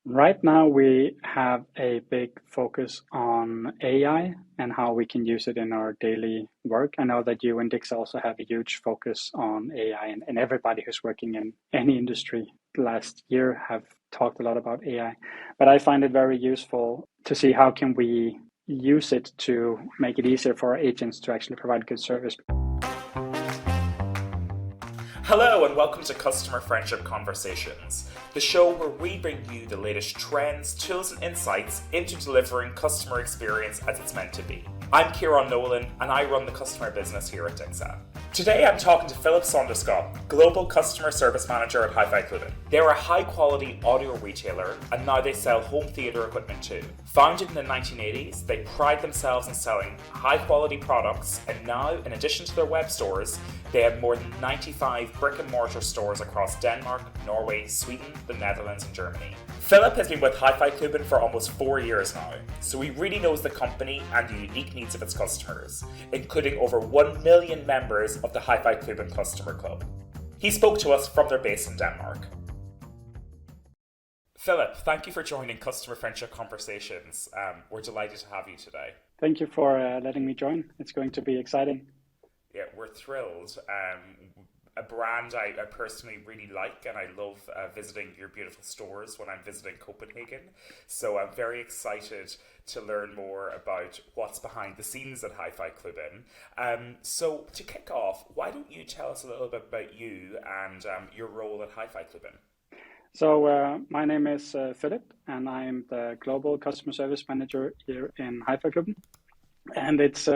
Right now, we have a big focus on AI and how we can use it in our daily work. I know that you and Dix also have a huge focus on AI, and everybody who's working in any industry last year have talked a lot about AI. But I find it very useful to see how can we use it to make it easier for our agents to actually provide good service. Hello, and welcome to Customer Friendship Conversations, the show where we bring you the latest trends, tools, and insights into delivering customer experience as it's meant to be. I'm Kieran Nolan, and I run the customer business here at Dixa. Today I'm talking to Phillip Sønderskov, Global Customer Service Manager at HiFi Klubben. They're a high-quality audio retailer, and now they sell home theatre equipment too. Founded in the 1980s, they pride themselves in selling high-quality products, and now, in addition to their web stores, they have more than 95 brick-and-mortar stores across Denmark, Norway, Sweden, the Netherlands, and Germany. Phillip has been with HiFi Klubben for almost 4 years now, so he really knows the company and the unique needs of its customers, including over 1 million members of the HiFi Klubben Customer Club. He spoke to us from their base in Denmark. Phillip, thank you for joining Customer Friendship Conversations. We're delighted to have you today. Thank you for letting me join. It's going to be exciting. Yeah, we're thrilled. A brand I personally really like, and I love visiting your beautiful stores when I'm visiting Copenhagen. So I'm very excited to learn more about what's behind the scenes at HiFi Klubben. So to kick off, why don't you tell us a little bit about you and your role at HiFi Klubben? So my name is Phillip, and I'm the Global Customer Service Manager here in HiFi Klubben. And it's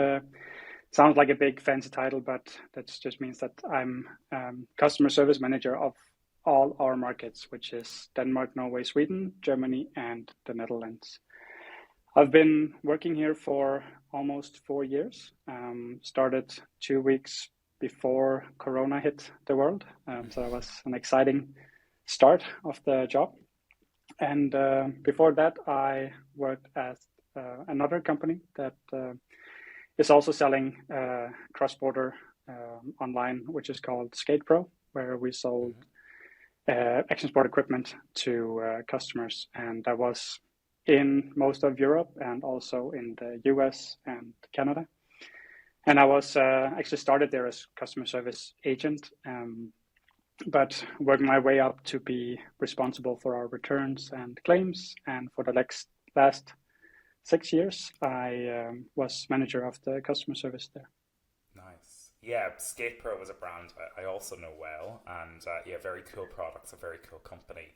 sounds like a big fancy title, but that just means that I'm Customer Service Manager of all our markets, which is Denmark, Norway, Sweden, Germany, and the Netherlands. I've been working here for almost 4 years. Started 2 weeks before Corona hit the world. So that was an exciting start of the job. And before that, I worked at another company that is also selling cross-border online, which is called Skate Pro, where we sold action sport equipment to customers. And that was in most of Europe and also in the US and Canada. And I was actually started there as customer service agent, but worked my way up to be responsible for our returns and claims. And for the last 6 years, I was manager of the customer service there. Nice. Yeah, Skate Pro is a brand I also know well, and very cool products, a very cool company.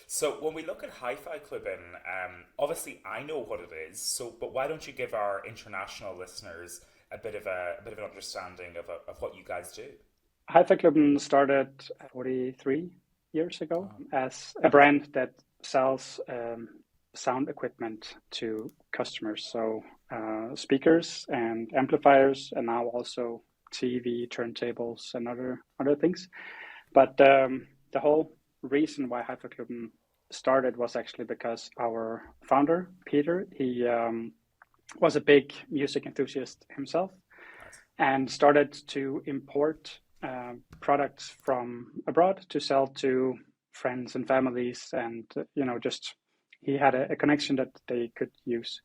So when we look at HiFi Klubben, obviously I know what it is. So, but why don't you give our international listeners a bit of an understanding of what you guys do? HiFi Klubben started 43 years ago as a brand that sells sound equipment to customers. So speakers and amplifiers, and now also TV, turntables, and other things. But the whole reason why HiFi Klubben started was actually because our founder, Peter, he was a big music enthusiast himself and started to import products from abroad to sell to friends and families, and just he had a connection that they could use,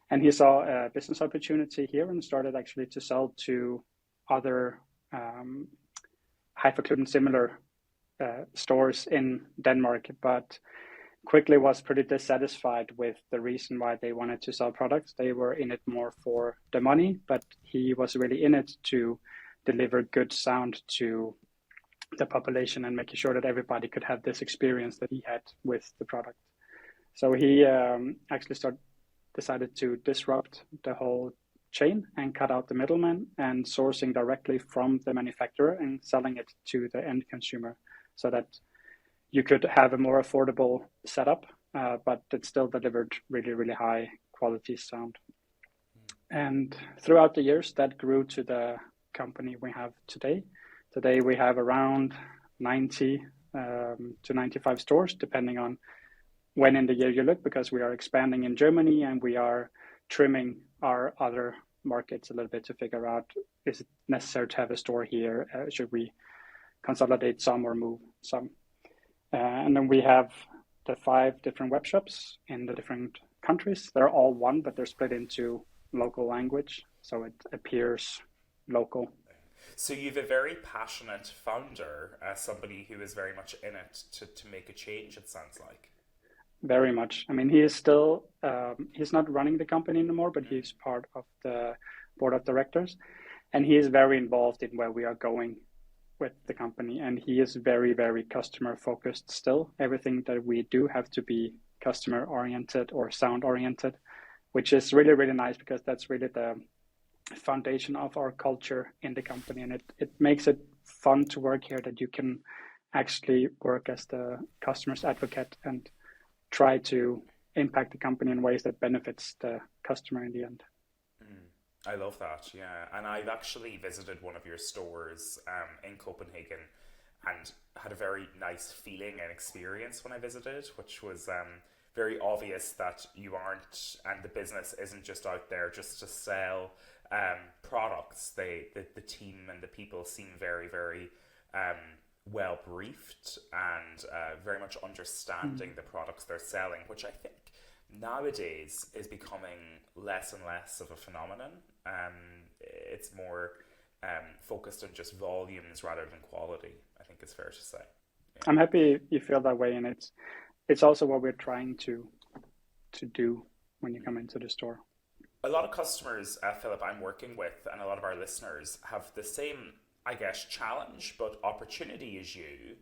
and he saw a business opportunity here and started actually to sell to other HiFi Klubben similar stores in Denmark, but quickly was pretty dissatisfied with the reason why they wanted to sell products. They were in it more for the money, but he was really in it to deliver good sound to the population and making sure that everybody could have this experience that he had with the product. So he actually decided to disrupt the whole chain and cut out the middleman and sourcing directly from the manufacturer and selling it to the end consumer, so that you could have a more affordable setup, but it still delivered really, really high quality sound. And throughout the years, that grew to the company we have today. Today we have around 90 to 95 stores, depending on when in the year you look, because we are expanding in Germany and we are trimming our other markets a little bit to figure out, is it necessary to have a store here? Should we consolidate some or move some? And then we have the 5 different web shops in the different countries. They're all one, but they're split into local language, so it appears local. So you've a very passionate founder, somebody who is very much in it to make a change, it sounds like. Very much. I mean, he is still, he's not running the company anymore, but he's part of the board of directors. And he is very involved in where we are going with the company. And he is very, very customer focused still. Everything that we do have to be customer oriented or sound oriented, which is really, really nice because that's really the foundation of our culture in the company. And it makes it fun to work here, that you can actually work as the customer's advocate and try to impact the company in ways that benefits the customer in the end. I love that, yeah. And I've actually visited one of your stores in Copenhagen and had a very nice feeling and experience when I visited, which was very obvious that you aren't, and the business isn't just out there just to sell products. The team and the people seem very, very well briefed and very much understanding the products they're selling, which I think nowadays is becoming less and less of a phenomenon. It's more focused on just volumes rather than quality, I think it's fair to say. Yeah. I'm happy you feel that way, and it's also what we're trying to do when you come into the store. A lot of customers, Phillip, I'm working with, and a lot of our listeners have the same, I guess, challenge but opportunity as you,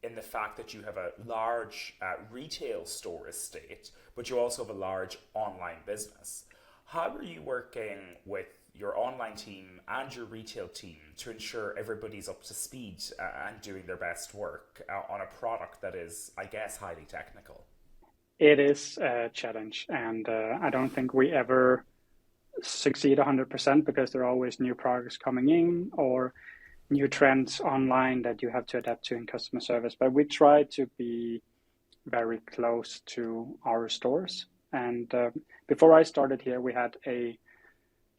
in the fact that you have a large retail store estate, but you also have a large online business. How are you working with your online team and your retail team to ensure everybody's up to speed and doing their best work on a product that is, I guess, highly technical? It is a challenge, and I don't think we ever succeed 100% because there are always new products coming in or new trends online that you have to adapt to in customer service. But we try to be very close to our stores. And before I started here, we had a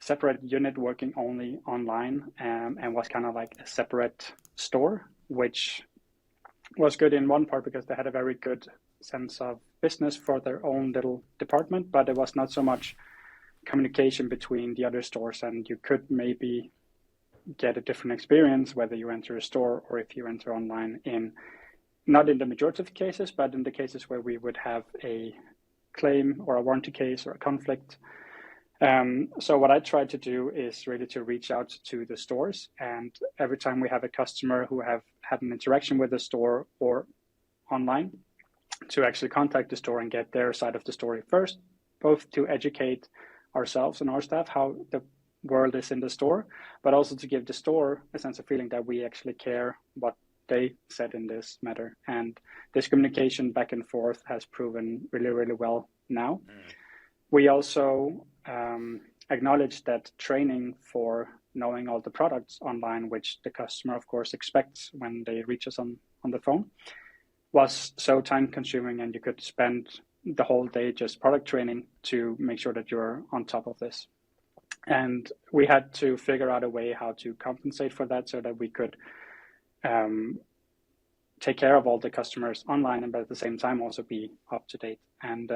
separate unit working only online and was kind of like a separate store, which was good in one part because they had a very good sense of business for their own little department, but there was not so much communication between the other stores, and you could maybe get a different experience whether you enter a store or if you enter online, in not in the majority of cases, but in the cases where we would have a claim or a warranty case or a conflict. So what I try to do is really to reach out to the stores, and every time we have a customer who have had an interaction with the store or online, to actually contact the store and get their side of the story first, both to educate ourselves and our staff how the world is in the store, but also to give the store a sense of feeling that we actually care what they said in this matter. And this communication back and forth has proven really, really well now. We also acknowledge that training for knowing all the products online, which the customer, of course, expects when they reach us on the phone, was so time consuming, and you could spend the whole day just product training to make sure that you're on top of this. And we had to figure out a way how to compensate for that so that we could take care of all the customers online, and but at the same time also be up to date. And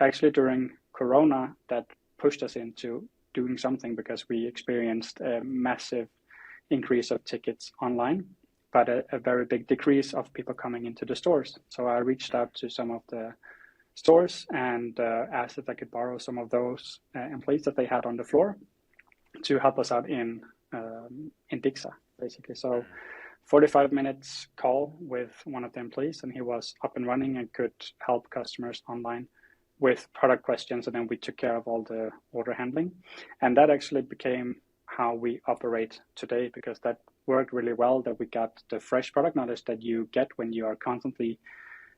actually during Corona, that pushed us into doing something, because we experienced a massive increase of tickets online, but a very big decrease of people coming into the stores. So I reached out to some of the stores and asked if I could borrow some of those employees that they had on the floor to help us out in Dixa, basically. So 45 minutes call with one of the employees, and he was up and running and could help customers online with product questions, and then we took care of all the order handling. And that actually became how we operate today, because that worked really well, that we got the fresh product knowledge that you get when you are constantly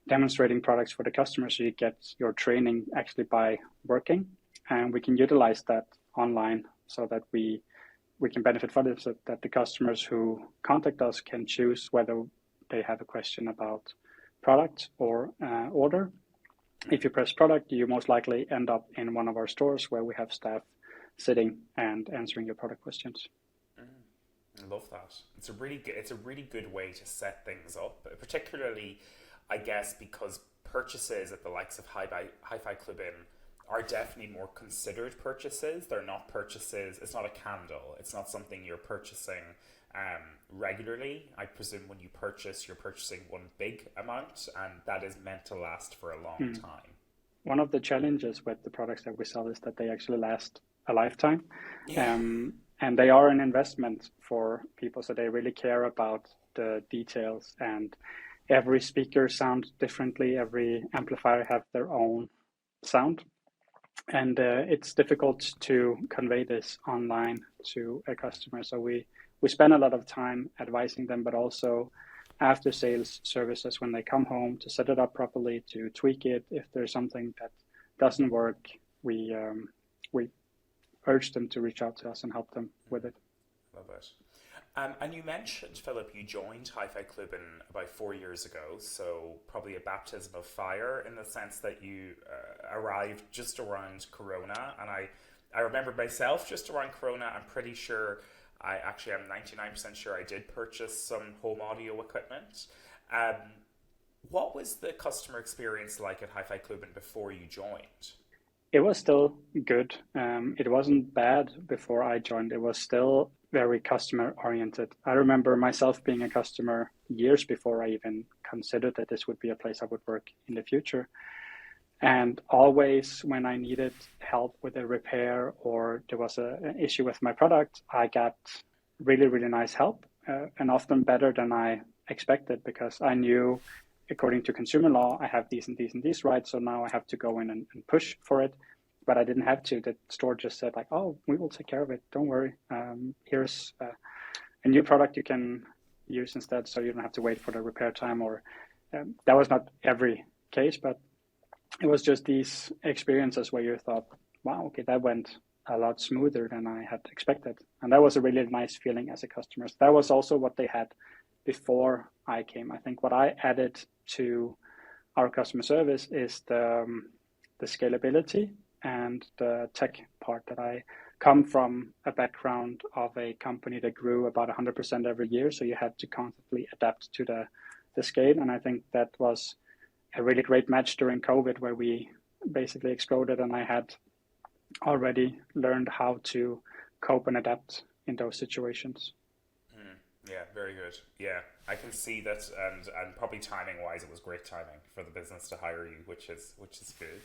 demonstrating products for the customer. So you get your training actually by working, and we can utilize that online so that we can benefit from it, so that the customers who contact us can choose whether they have a question about product or order. If you press product, you most likely end up in one of our stores where we have staff sitting and answering your product questions. I love that. It's a really good way to set things up. Particularly, I guess because purchases at the likes of HiFi Klubben are definitely more considered purchases. They're not purchases, it's not a candle. It's not something you're purchasing regularly. I presume when you purchase, you're purchasing one big amount, and that is meant to last for a long time. One of the challenges with the products that we sell is that they actually last a lifetime. Yeah. And they are an investment for people, so they really care about the details, and every speaker sounds differently, every amplifier have their own sound, and it's difficult to convey this online to a customer. So we spend a lot of time advising them, but also after sales services when they come home, to set it up properly, to tweak it. If there's something that doesn't work, we urge them to reach out to us and help them with it. Love it. And you mentioned, Philip, you joined HiFi Klubben about 4 years ago, so probably a baptism of fire in the sense that you arrived just around Corona. And I remember myself just around Corona. I'm pretty sure, I'm 99% sure I did purchase some home audio equipment. What was the customer experience like at HiFi Klubben before you joined? It was still good. It wasn't bad before I joined. It was still very customer oriented. I remember myself being a customer years before I even considered that this would be a place I would work in the future. And always when I needed help with a repair or there was an issue with my product, I got really, really nice help, and often better than I expected, because I knew, according to consumer law, I have these and these and these rights, so now I have to go in and push for it. But I didn't have to. The store just said like, oh, we will take care of it. Don't worry. Here's a new product you can use instead, so you don't have to wait for the repair time. Or that was not every case, but it was just these experiences where you thought, wow, okay, that went a lot smoother than I had expected. And that was a really nice feeling as a customer. So that was also what they had before I came. I think what I added to our customer service is the scalability and the tech part. That I come from a background of a company that grew about 100% every year, so you had to constantly adapt to the scale. And I think that was a really great match during COVID, where we basically exploded, and I had already learned how to cope and adapt in those situations. Yeah, very good. Yeah, I can see that, and probably timing wise, it was great timing for the business to hire you, which is good.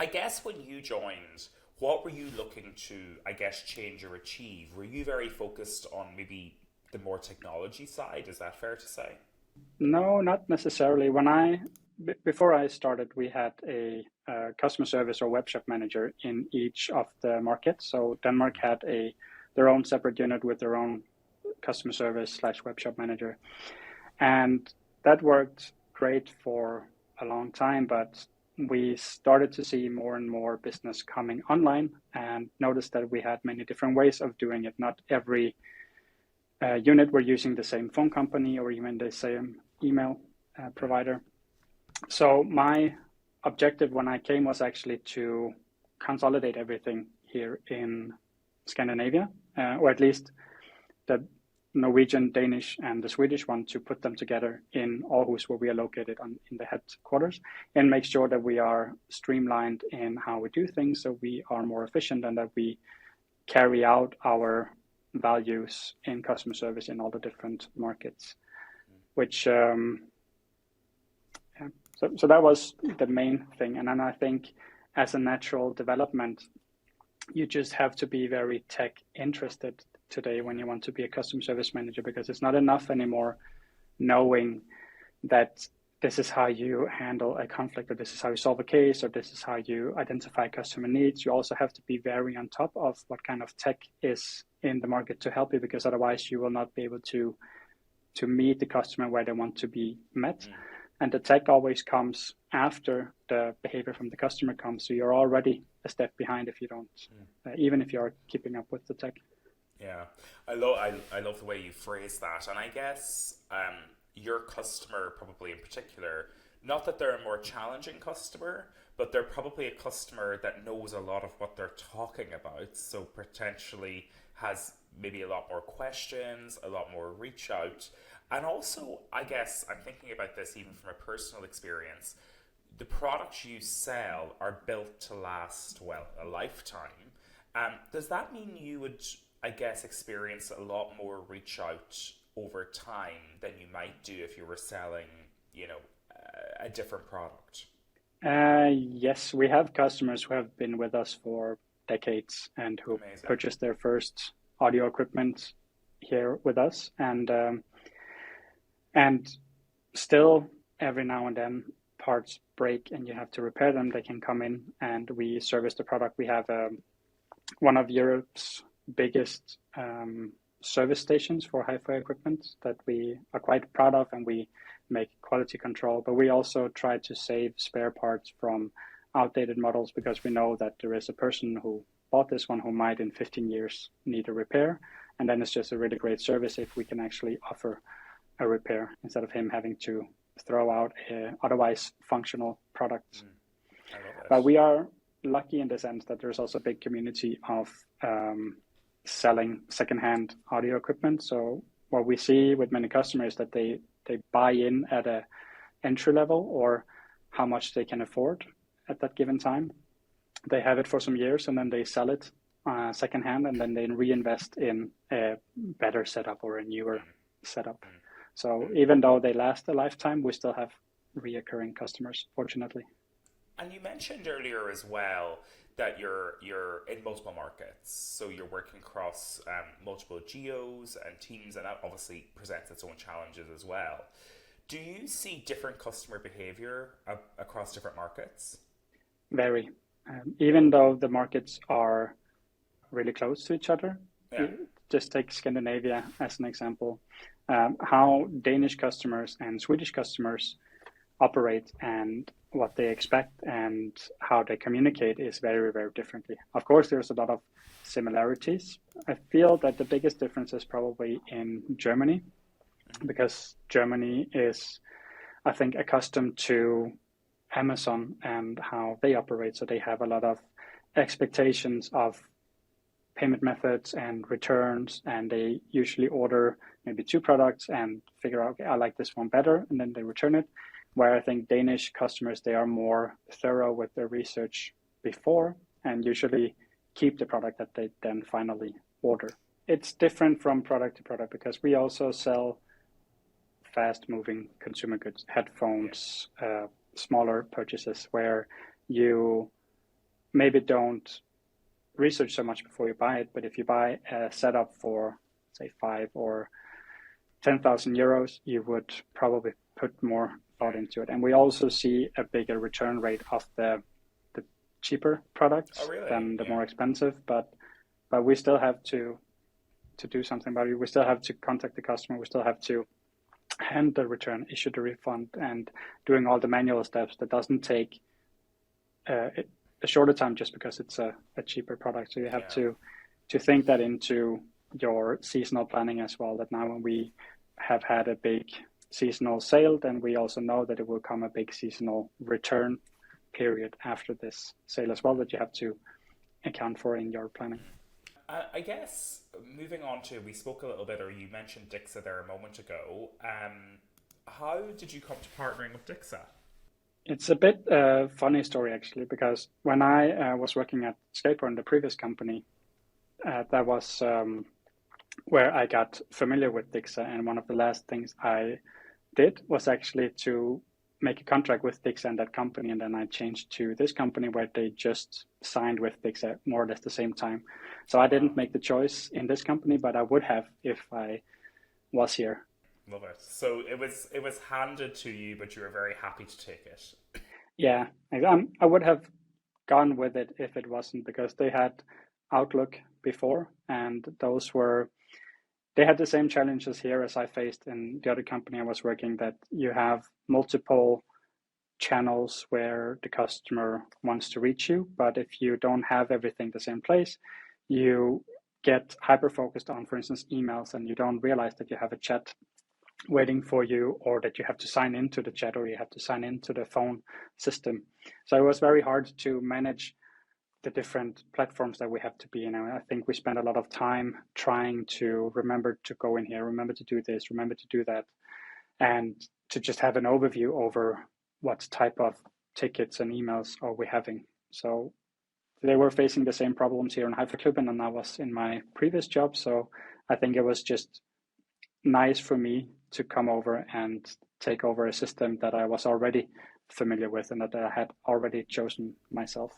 I guess when you joined, what were you looking to, I guess, change or achieve? Were you very focused on maybe the more technology side? Is that fair to say? No, not necessarily. Before I started, we had a customer service or web shop manager in each of the markets. So Denmark had their own separate unit with their own customer service / web shop manager. And that worked great for a long time, but we started to see more and more business coming online and noticed that we had many different ways of doing it. Not every unit were using the same phone company or even the same email provider. So my objective when I came was actually to consolidate everything here in Scandinavia, or at least the Norwegian, Danish, and the Swedish one, to put them together in Aarhus, where we are located in the headquarters, and make sure that we are streamlined in how we do things, so we are more efficient and that we carry out our values in customer service in all the different markets. Which so that was the main thing. And then I think as a natural development, you just have to be very tech interested today when you want to be a customer service manager, because it's not enough anymore knowing that this is how you handle a conflict, or this is how you solve a case, or this is how you identify customer needs. You also have to be very on top of what kind of tech is in the market to help you, because otherwise you will not be able to meet the customer where they want to be met. And the tech always comes after the behavior from the customer comes. So you're already a step behind if you don't, even if you're keeping up with the tech. Yeah, I love the way you phrase that. And I guess your customer, probably in particular, not that they're a more challenging customer, but they're probably a customer that knows a lot of what they're talking about. So potentially has maybe a lot more questions, a lot more reach out. And also, I guess I'm thinking about this even from a personal experience. The products you sell are built to last, well, a lifetime. Does that mean you would, I guess, experience a lot more reach out over time than you might do if you were selling, a different product? Yes, we have customers who have been with us for decades and who Amazing. purchased their first audio equipment here with us, and still every now and then parts break and you have to repair them. They can come in and we service the product. We have one of Europe's biggest service stations for hi-fi equipment that we are quite proud of, and we make quality control. But we also try to save spare parts from outdated models, because we know that there is a person who bought this one who might in 15 years need a repair. And then it's just a really great service if we can actually offer a repair instead of him having to throw out a otherwise functional product. I love it. But we are lucky in the sense that there's also a big community of selling secondhand audio equipment. So what we see with many customers is that they buy in at a entry level or how much they can afford at that given time. They have it for some years and then they sell it secondhand, and then they reinvest in a better setup or a newer setup. So even though they last a lifetime, we still have reoccurring customers, fortunately. And you mentioned earlier as well that you're in multiple markets, so you're working across multiple geos and teams, and that obviously presents its own challenges as well. Do you see different customer behavior across different markets? Very. Even though the markets are really close to each other, just take Scandinavia as an example. How Danish customers and Swedish customers operate and what they expect and how they communicate is very, very differently. Of course, there's a lot of similarities. I feel that the biggest difference is probably in Germany, because Germany is, I think, accustomed to Amazon and how they operate. So they have a lot of expectations of payment methods and returns, and they usually order maybe two products and figure out, okay, I like this one better, and then they return it. Where I think Danish customers, they are more thorough with their research before and usually keep the product that they then finally order. It's different from product to product because we also sell fast-moving consumer goods, headphones, smaller purchases where you maybe don't research so much before you buy it. But if you buy a setup for, say, 5 or 10,000 euros, you would probably put more thought into it. And we also see a bigger return rate of the cheaper products than the more expensive. But we still have to do something about it. We still have to contact the customer. We still have to hand the return, issue the refund, and doing all the manual steps that doesn't take a shorter time just because it's a cheaper product. So you have to think that into your seasonal planning as well, that now when we have had a big seasonal sale, then we also know that it will come a big seasonal return period after this sale as well, that you have to account for in your planning. I guess moving on to, we spoke a little bit, or you mentioned Dixa there a moment ago. How did you come to partnering with Dixa? It's a bit funny story actually, because when I was working at Skateboard in the previous company, that was where I got familiar with Dixa, and one of the last things I did was actually to make a contract with Dixa and that company, and then I changed to this company where they just signed with Dixa more or less the same time. So I didn't make the choice in this company, but I would have if I was here. Love it. So it was handed to you, but you were very happy to take it. Yeah, I would have gone with it if it wasn't, because they had Outlook before, and they had the same challenges here as I faced in the other company I was working, that you have multiple channels where the customer wants to reach you, but if you don't have everything the same place, you get hyper-focused on, for instance, emails, and you don't realize that you have a chat waiting for you, or that you have to sign into the chat, or you have to sign into the phone system. So it was very hard to manage the different platforms that we have to be in. And I think we spend a lot of time trying to remember to go in here, remember to do this, remember to do that. and to just have an overview over what type of tickets and emails are we having. So they were facing the same problems here in HiFi Klubben, and I was in my previous job. So I think it was just nice for me to come over and take over a system that I was already familiar with and that I had already chosen myself.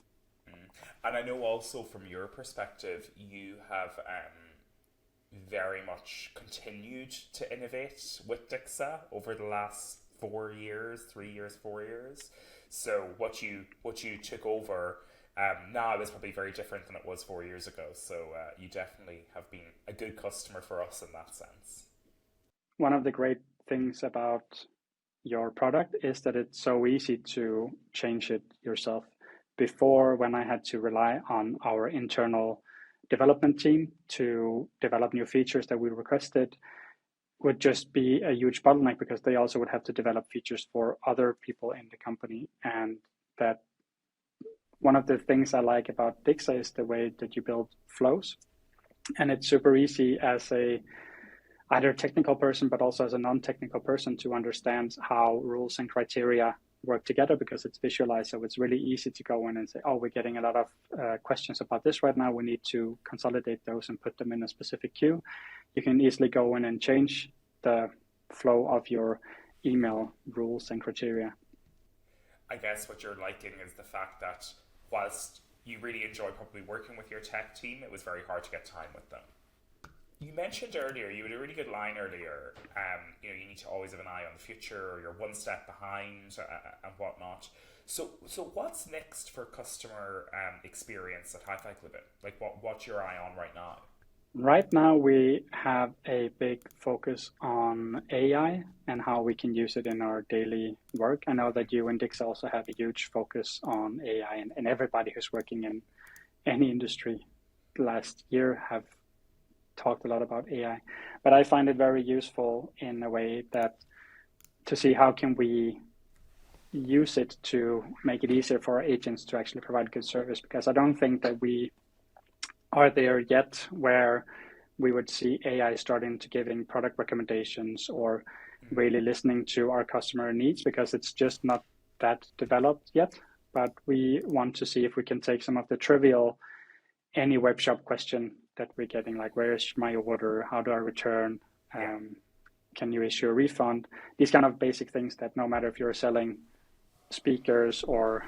And I know also from your perspective, you have very much continued to innovate with Dixa over the last 4 years, 3 years, 4 years. So what you took over now is probably very different than it was 4 years ago. So you definitely have been a good customer for us in that sense. One of the great things about your product is that it's so easy to change it yourself. Before, when I had to rely on our internal development team to develop new features that we requested, would just be a huge bottleneck because they also would have to develop features for other people in the company. And that one of the things I like about Dixa is the way that you build flows. And it's super easy as a either technical person, but also as a non-technical person to understand how rules and criteria work together because it's visualized. So it's really easy to go in and say, oh, we're getting a lot of questions about this right now. We need to consolidate those and put them in a specific queue. You can easily go in and change the flow of your email rules and criteria. I guess what you're liking is the fact that whilst you really enjoy probably working with your tech team, it was very hard to get time with them. You mentioned earlier, you had a really good line earlier, you need to always have an eye on the future, or you're one step behind and whatnot. So what's next for customer experience at HiFi Klubben? Like what's your eye on right now? Right now, we have a big focus on AI and how we can use it in our daily work. I know that you and Dix also have a huge focus on AI, and everybody who's working in any industry last year have talked a lot about AI. But I find it very useful in a way that to see how can we use it to make it easier for our agents to actually provide good service, because I don't think that we are there yet where we would see AI starting to giving product recommendations or really listening to our customer needs, because it's just not that developed yet. But we want to see if we can take some of the trivial, any web shop question that we're getting, like where is my order, how do I return, can you issue a refund, these kind of basic things that no matter if you're selling speakers or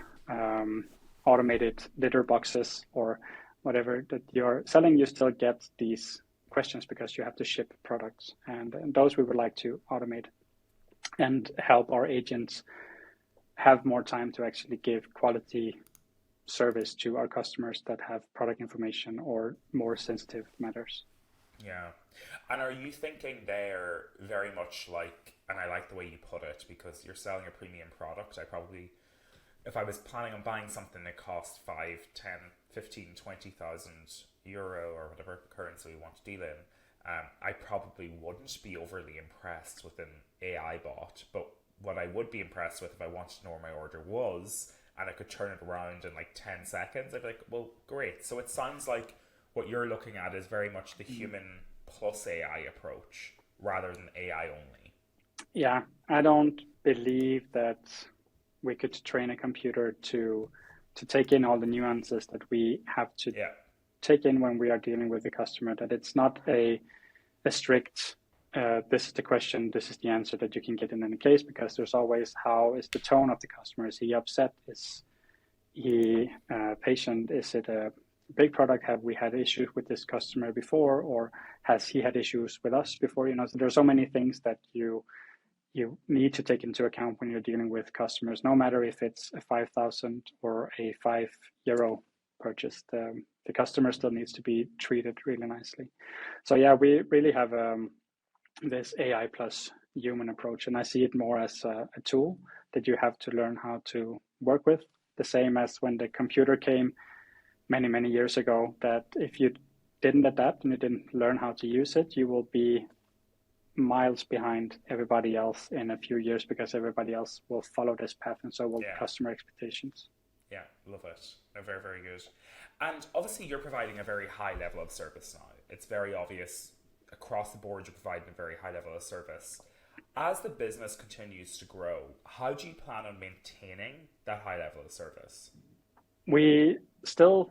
automated litter boxes or whatever that you're selling, you still get these questions because you have to ship products. And those we would like to automate and help our agents have more time to actually give quality service to our customers that have product information or more sensitive matters. Yeah. And are you thinking there very much like, and I like the way you put it, because you're selling a premium product, I probably, if I was planning on buying something that cost 5, 10, 15, 20,000 euro or whatever currency we want to deal in, I probably wouldn't be overly impressed with an AI bot. But what I would be impressed with if I wanted to know where my order was and I could turn it around in like 10 seconds, I'd be like, well, great. So it sounds like what you're looking at is very much the human plus AI approach rather than AI only. Yeah, I don't believe that we could train a computer to take in all the nuances that we have to take in when we are dealing with the customer, that it's not a strict, this is the question, this is the answer that you can get in any case, because there's always how is the tone of the customer. Is he upset? Is he patient? Is it a big product? Have we had issues with this customer before, or has he had issues with us before? So there's so many things that you need to take into account when you're dealing with customers, no matter if it's a 5,000 or a €5 purchase. The customer still needs to be treated really nicely. So yeah, we really have this AI plus human approach, and I see it more as a tool that you have to learn how to work with. The same as when the computer came many, many years ago, that if you didn't adapt and you didn't learn how to use it, you will be miles behind everybody else in a few years, because everybody else will follow this path, and so will customer expectations. Yeah, love it. Very, very good. And obviously you're providing a very high level of service now. It's very obvious across the board you're providing a very high level of service. As the business continues to grow, how do you plan on maintaining that high level of service? We still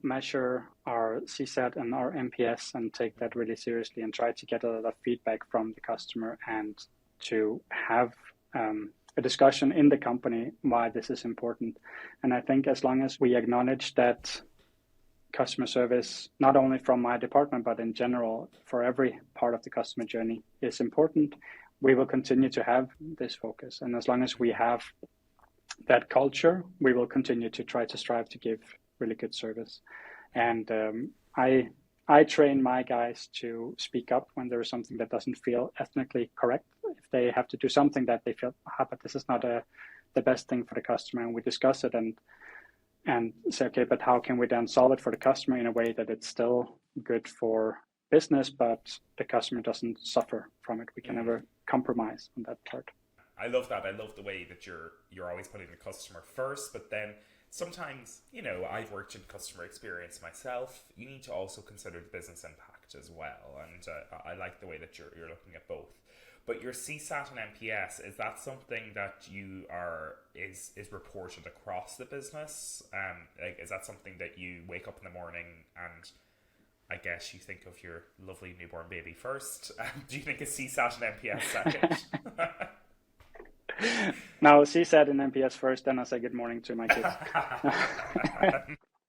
measure our CSAT and our NPS and take that really seriously and try to get a lot of feedback from the customer and to have a discussion in the company why this is important. And I think as long as we acknowledge that customer service, not only from my department, but in general, for every part of the customer journey is important, we will continue to have this focus. And as long as we have that culture, we will continue to try to strive to give really good service. And I train my guys to speak up when there is something that doesn't feel ethnically correct. If they have to do something that they feel, but this is not the best thing for the customer, and we discuss it and say, okay, but how can we then solve it for the customer in a way that it's still good for business, but the customer doesn't suffer from it. We can never compromise on that part. I love that. I love the way that you're always putting the customer first, but then sometimes, I've worked in customer experience myself. You need to also consider the business impact as well, and I like the way that you're looking at both. But your CSAT and NPS, is that something that is reported across the business? Is that something that you wake up in the morning and I guess you think of your lovely newborn baby first? Do you think a CSAT and NPS second? No, CSAT and NPS first, then I say good morning to my kids.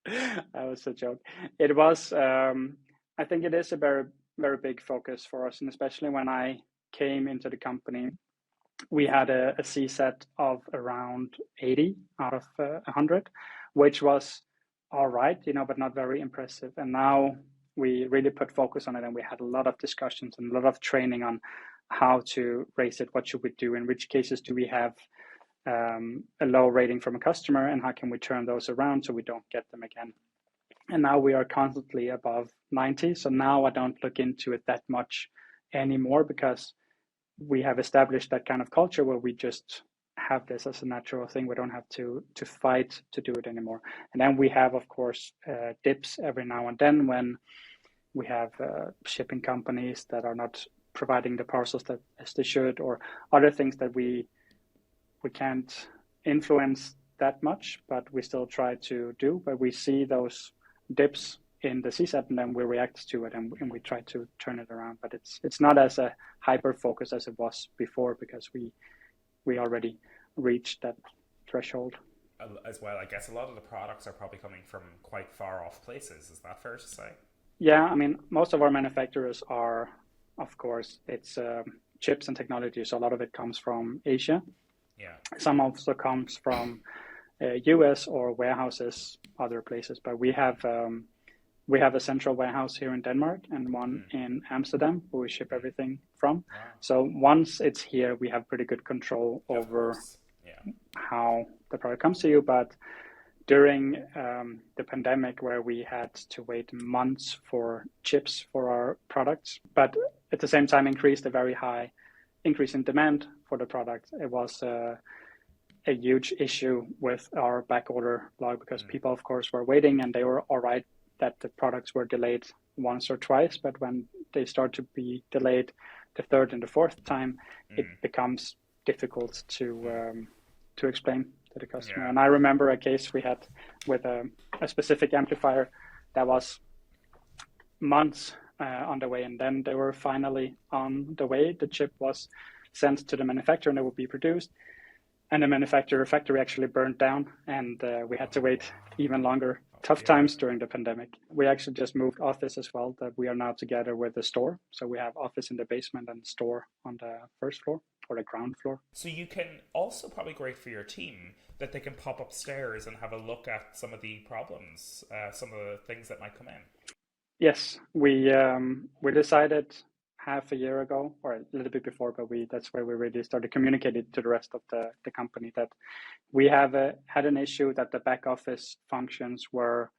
That was a joke. It was, I think it is a very, very big focus for us, and especially when I came into the company, we had a CSAT of around 80 out of 100, which was all right, but not very impressive. And now we really put focus on it, and we had a lot of discussions and a lot of training on how to raise it, what should we do, in which cases do we have a low rating from a customer, and how can we turn those around so we don't get them again. And now we are constantly above 90, so now I don't look into it that much anymore, because we have established that kind of culture where we just have this as a natural thing. We don't have to fight to do it anymore. And then we have, of course, dips every now and then when we have shipping companies that are not providing the parcels that as they should, or other things that we can't influence that much, but we still try to do. But we see those dips in the CSAT, and then we react to it, and we try to turn it around. But it's not as a hyper focus as it was before, because we already reached that threshold. As well, I guess a lot of the products are probably coming from quite far off places. Is that fair to say? Yeah, I mean, most of our manufacturers are, of course, it's chips and technology, so a lot of it comes from Asia. Yeah. Some also comes from US or warehouses, other places. But we have a central warehouse here in Denmark and one in Amsterdam where we ship everything from. Wow. So once it's here, we have pretty good control over how the product comes to you. But during the pandemic, where we had to wait months for chips for our products, but at the same time increased a very high increase in demand for the product, it was a huge issue with our back order log, because people, of course, were waiting, and they were all right that the products were delayed once or twice. But when they start to be delayed the third and the fourth time, it becomes difficult to explain to the customer. Yeah. And I remember a case we had with a specific amplifier that was months on the way, and then they were finally on the way. The chip was sent to the manufacturer and it would be produced, and the factory actually burned down, and we had to wait even longer. Tough times during the pandemic. We actually just moved office as well, that we are now together with the store. So we have office in the basement and store on the first floor or the ground floor. So you can also, probably great for your team, that they can pop upstairs and have a look at some of the problems, some of the things that might come in. Yes, we decided half a year ago, or a little bit before, but that's where we really started communicating to the rest of the company that we have had an issue that the back office functions were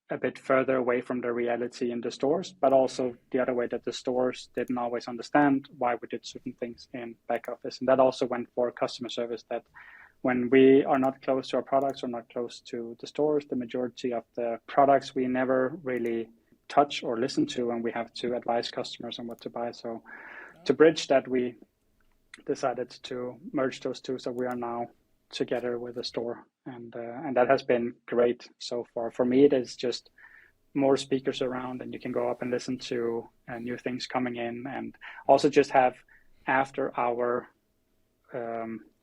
a bit further away from the reality in the stores, but also the other way, that the stores didn't always understand why we did certain things in back office. And that also went for customer service, that when we are not close to our products or not close to the stores, the majority of the products we never really touch or listen to, and we have to advise customers on what to buy. So to bridge that, we decided to merge those two, so we are now together with the store, and that has been great so far. For me, it is just more speakers around, and you can go up and listen to new things coming in, and also just have after our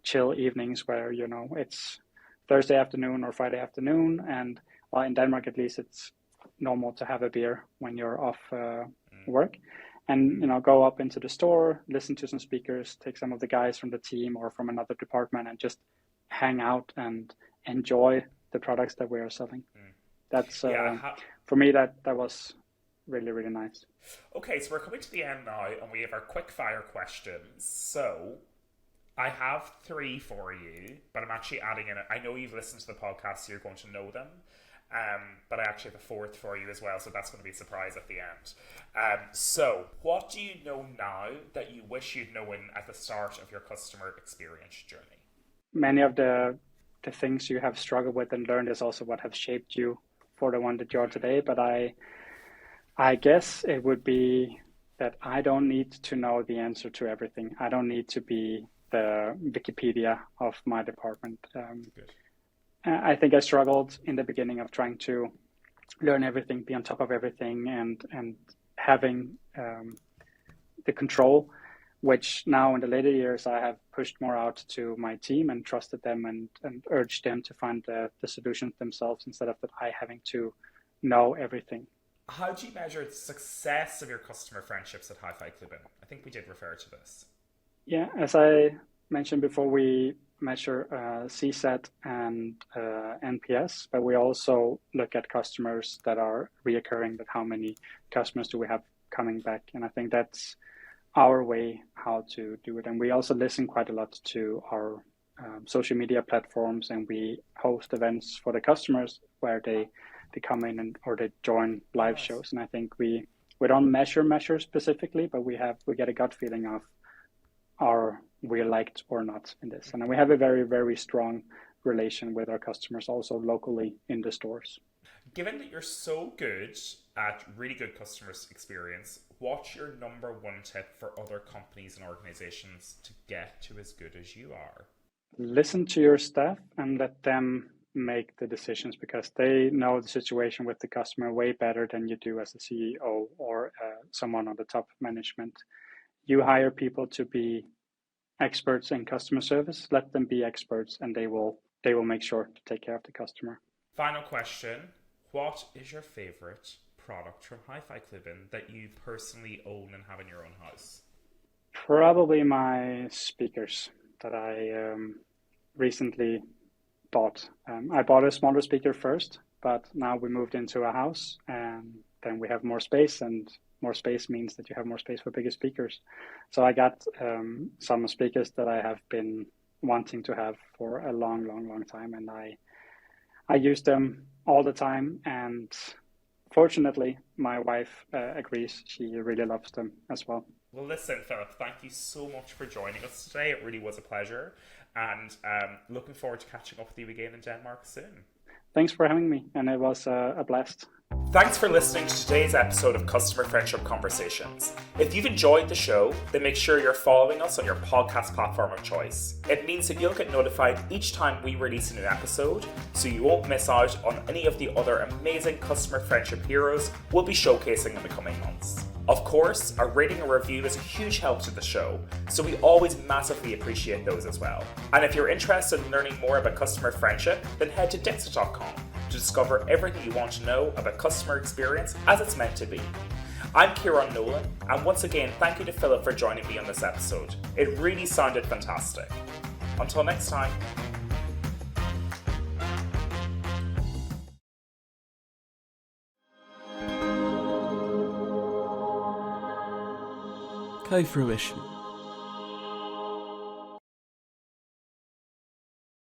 chill evenings where it's Thursday afternoon or Friday afternoon, and well, in Denmark at least it's normal to have a beer when you're off work, and go up into the store, listen to some speakers, take some of the guys from the team or from another department, and just hang out and enjoy the products that we are selling. That's for me that was really, really nice. Okay, so we're coming to the end now, and we have our quick fire questions. So I have 3 for you, but I'm actually adding in it. I know you've listened to the podcast, so you're going to know them. But I actually have a 4th for you as well, so that's going to be a surprise at the end. So what do you know now that you wish you'd known at the start of your customer experience journey? Many of the things you have struggled with and learned is also what have shaped you for the one that you are today. But I guess it would be that I don't need to know the answer to everything. I don't need to be the Wikipedia of my department. I think I struggled in the beginning of trying to learn everything, be on top of everything, and having the control, which now in the later years I have pushed more out to my team and trusted them and urged them to find the solutions themselves instead of that I having to know everything. How do you measure the success of your customer friendships at HiFi Klubben? I think we did refer to this. Yeah, as I mentioned before, we measure CSAT and NPS, but we also look at customers that are reoccurring, that how many customers do we have coming back. And I think that's our way how to do it. And we also listen quite a lot to our social media platforms, and we host events for the customers where they come in or they join live shows. And I think we don't measure specifically, but we get a gut feeling of are we liked or not in this. And we have a very, very strong relation with our customers also locally in the stores. Given that you're so good at really good customer experience, what's your number 1 tip for other companies and organizations to get to as good as you are? Listen to your staff and let them make the decisions, because they know the situation with the customer way better than you do as a CEO or someone on the top management. You hire people to be experts in customer service. Let them be experts, and they will make sure to take care of the customer. Final question. What is your favorite product from HiFi Klubben that you personally own and have in your own house? Probably my speakers that I recently bought. I bought a smaller speaker first, but now we moved into a house, and then we have more space, and more space means that you have more space for bigger speakers. So I got some speakers that I have been wanting to have for a long, long, long time, and I use them all the time. And fortunately, my wife agrees. She really loves them as well. Well, listen, Phillip, thank you so much for joining us today. It really was a pleasure, and looking forward to catching up with you again in Denmark soon. Thanks for having me, and it was a blast. Thanks for listening to today's episode of Customer Friendship Conversations. If you've enjoyed the show, then make sure you're following us on your podcast platform of choice. It means that you'll get notified each time we release a new episode, so you won't miss out on any of the other amazing customer friendship heroes we'll be showcasing in the coming months. Of course, a rating and review is a huge help to the show, so we always massively appreciate those as well. And if you're interested in learning more about customer friendship, then head to dixit.com to discover everything you want to know about customer experience as it's meant to be. I'm Kieran Nolan, and once again, thank you to Phillip for joining me on this episode. It really sounded fantastic. Until next time. Co-fruition.